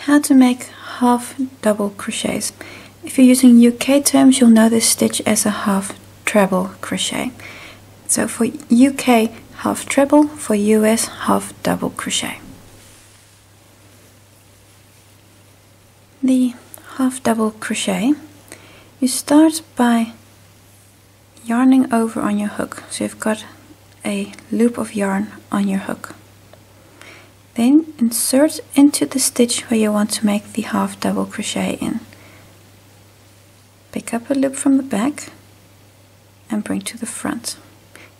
How to make half double crochets. If you're using UK terms, you'll know this stitch as a half treble crochet. So for UK, half treble, for US, half double crochet. The half double crochet, you start by yarning over on your hook. So you've got a loop of yarn on your hook. Then insert into the stitch where you want to make the half double crochet in. Pick up a loop from the back and bring to the front.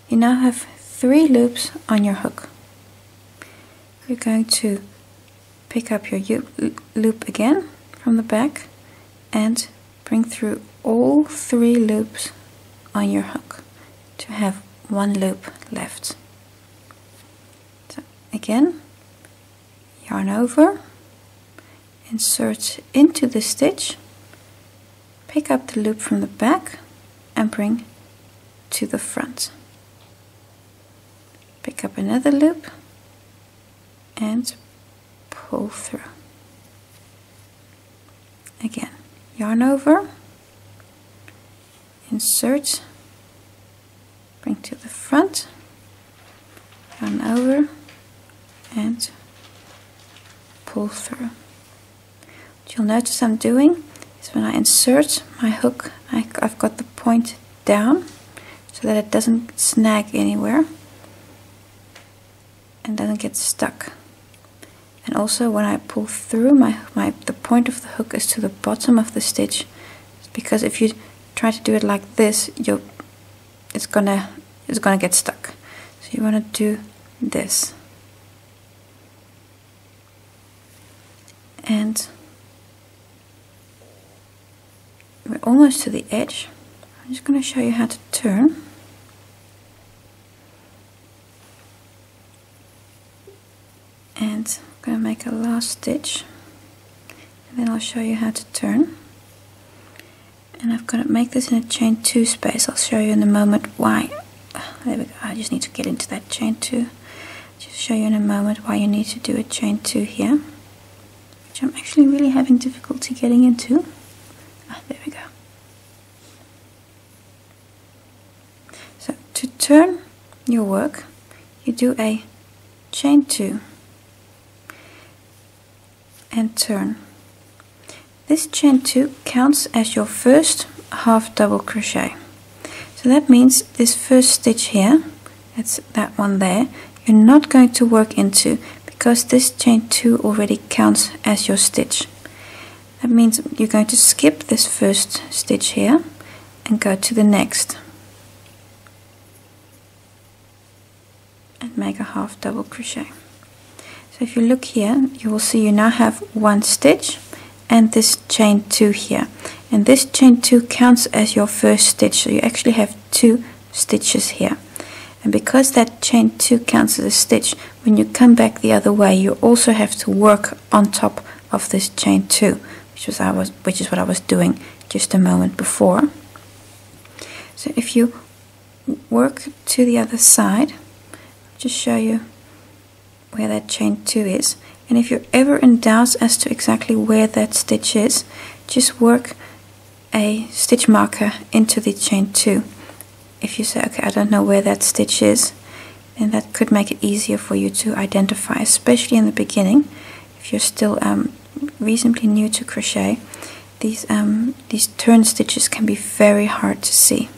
You now have 3 loops on your hook. You're going to pick up your loop again from the back and bring through all 3 loops on your hook to have 1 loop left. So again, yarn over, insert into the stitch, pick up the loop from the back and bring to the front. Pick up another loop and pull through. Again, yarn over, insert, bring to the front, yarn over and pull through. What you'll notice I'm doing is when I insert my hook, I've got the point down so that it doesn't snag anywhere and doesn't get stuck. And also when I pull through, the point of the hook is to the bottom of the stitch, because if you try to do it like this, it's gonna get stuck. So you want to do this. And we're almost to the edge. I'm just going to show you how to turn. And I'm going to make a last stitch. And then I'll show you how to turn. And I've got to make this in a chain 2 space. I'll show you in a moment why. There we go. I just need to get into that chain 2. Just show you in a moment why you need to do a chain 2 here, which I'm actually really having difficulty getting into. There we go. So to turn your work, you do a chain 2 and turn. This chain 2 counts as your first half double crochet. So that means this first stitch here, that's that one there, you're not going to work into, because this chain 2 already counts as your stitch. That means you're going to skip this first stitch here and go to the next and make a half double crochet. So if you look here, you will see you now have 1 stitch and this chain 2 here, and this chain 2 counts as your first stitch, so you actually have 2 stitches here. And because that chain 2 counts as a stitch, when you come back the other way, you also have to work on top of this chain 2, which is what I was doing just a moment before. So if you work to the other side, I'll just show you where that chain 2 is. And if you're ever in doubt as to exactly where that stitch is, just work a stitch marker into the chain 2. If you say, okay, I don't know where that stitch is, then that could make it easier for you to identify, especially in the beginning. If you're still reasonably new to crochet, these turn stitches can be very hard to see.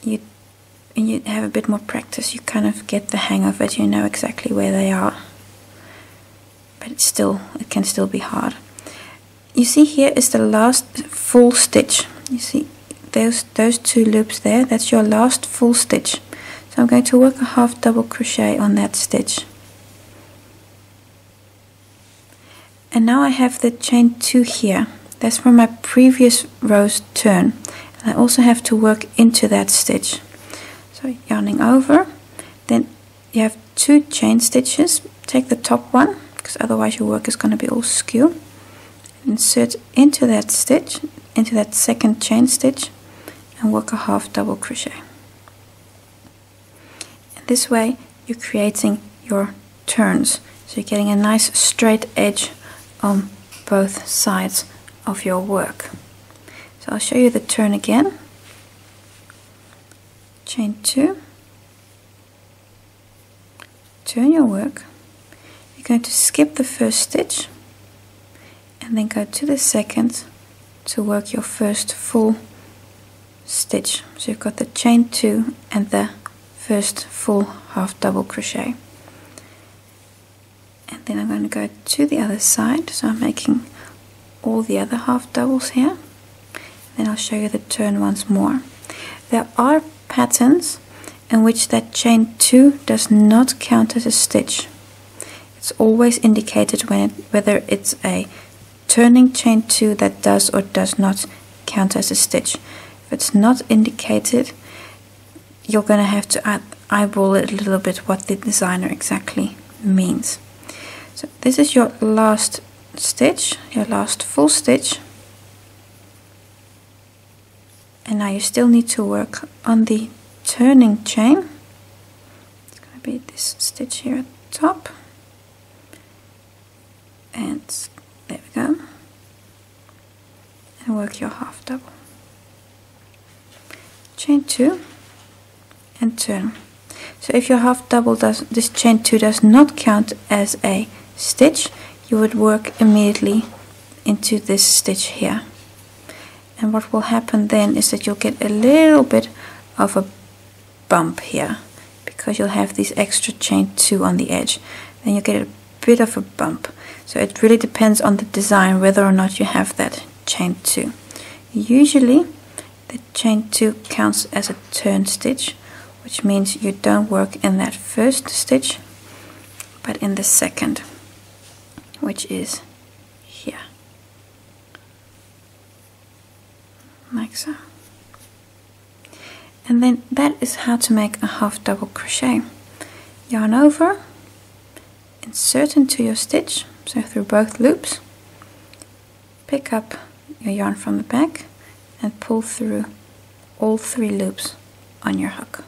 When you have a bit more practice, you kind of get the hang of it, you know exactly where they are. But it can still be hard. You see here is the last full stitch. You see those 2 loops there, that's your last full stitch. So I'm going to work a half double crochet on that stitch. And now I have the chain 2 here. That's where my previous row's turn. And I also have to work into that stitch. So yarning over, then you have 2 chain stitches. Take the top one, because otherwise your work is going to be all skew. Insert into that stitch, into that second chain stitch, and work a half double crochet. And this way you're creating your turns so you're getting a nice straight edge on both sides of your work. So I'll show you the turn again. Chain 2, turn your work. You're going to skip the first stitch and then go to the second to work your first full stitch. So you've got the chain 2 and the first full half double crochet. And then I'm going to go to the other side, so I'm making all the other half doubles here. Then I'll show you the turn once more. There are patterns in which that chain 2 does not count as a stitch. It's always indicated whether it's a turning chain 2 that does or does not count as a stitch. If it's not indicated, you're going to have to eyeball it a little bit what the designer exactly means. So this is your last stitch, your last full stitch, and now you still need to work on the turning chain. It's going to be this stitch here at the top, and there we go, and work your half double, chain 2 and turn. So if your half double this chain 2 does not count as a stitch, you would work immediately into this stitch here, and what will happen then is that you'll get a little bit of a bump here because you'll have this extra chain 2 on the edge. Then you'll get a bit of a bump. So it really depends on the design whether or not you have that chain 2. Usually the chain 2 counts as a turn stitch, which means you don't work in that first stitch but in the second, which is here, like so. And then that is how to make a half double crochet. Yarn over, insert into your stitch, so through both loops, pick up your yarn from the back and pull through all 3 loops on your hook.